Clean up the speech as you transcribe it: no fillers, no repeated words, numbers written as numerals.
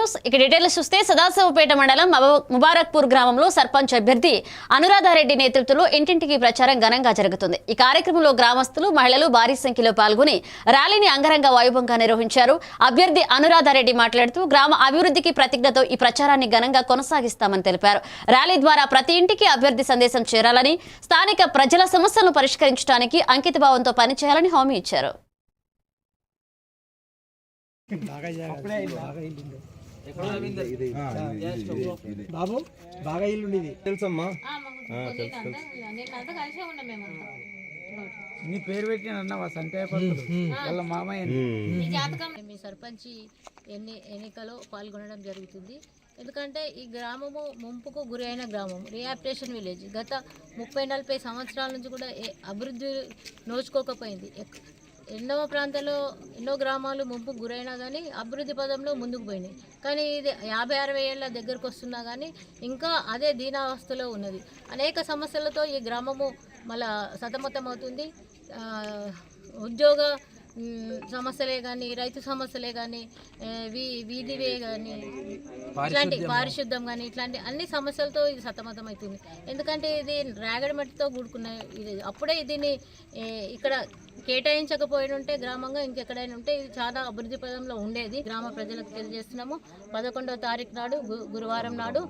News ఇక details చూస్తే సదాశివపేట మండలం ముబారక్పూర్ గ్రామంలో సర్పంచ్ అభ్యర్థి అనురాధారెడ్డి నేతృత్వంలో ఇంటింటికి ప్రచారం ఘనంగా జరుగుతుంది. ఈ కార్యక్రమంలో గ్రామస్తులు మహిళలు భారీ సంఖ్యలో పాల్గొని ర్యాలీని అంగరంగ వైభవంగా నిర్వహించారు. అభ్యర్థి అనురాధారెడ్డి మాట్లాడుతూ గ్రామ అభివృద్ధికి ప్రతిజ్ఞతో ఈ ప్రచారాన్ని ఘనంగా కొనసాగిస్తామని తెలిపారు. ర్యాలీ ద్వారా ప్రతి ఇంటికి అభ్యర్థి సందేశం చేరాలని, స్థానిక ప్రజల సమస్యలను పరిష్కరించడానికి అంకితభావంతో పనిచేయాలని హామీ ఇచ్చారు. బాబు బాగా ఇల్లు తెలుసమ్మా. నీ పేరు పెట్టినన్నావా సంతయ్య వాళ్ళ మామయ్య. మీ సర్పంచ్ ఎన్నికలో పాల్గొనడం జరుగుతుంది. ఎందుకంటే ఈ గ్రామము ముంపుకు గురి అయిన గ్రామం, రీహాబిలిటేషన్ విలేజ్. గత 30-40 సంవత్సరాల నుంచి కూడా అభివృద్ధి నోచుకోకపోయింది. ఎన్నో ప్రాంతాల్లో ఎన్నో గ్రామాలు ముంపు గురైనా కానీ అభివృద్ధి పదంలో ముందుకు పోయినాయి. కానీ ఇది 50-60 ఏళ్ళ దగ్గరకు వస్తున్నా కానీ ఇంకా అదే దీనావస్థలో ఉన్నది. అనేక సమస్యలతో ఈ గ్రామము మళ్ళా సతమతమవుతుంది. ఉద్యోగ సమస్యలే కానీ, రైతు సమస్యలే కానీ, వీధివే కానీ, ఇట్లాంటి పారిశుద్ధం కానీ, ఇట్లాంటి అన్ని సమస్యలతో ఇది సతమతమవుతుంది. ఎందుకంటే ఇది రేగడి మట్టితో కూడుకున్న ఇది. అప్పుడే దీన్ని ఇక్కడ కేటాయించకపోయినుంటే గ్రామంగా ఇంకెక్కడైనా ఉంటే ఇది చాలా అభివృద్ధి పదంలో ఉండేది. గ్రామ ప్రజలకు తెలియజేస్తున్నాము. 11వ తారీఖు నాడు గురువారం నాడు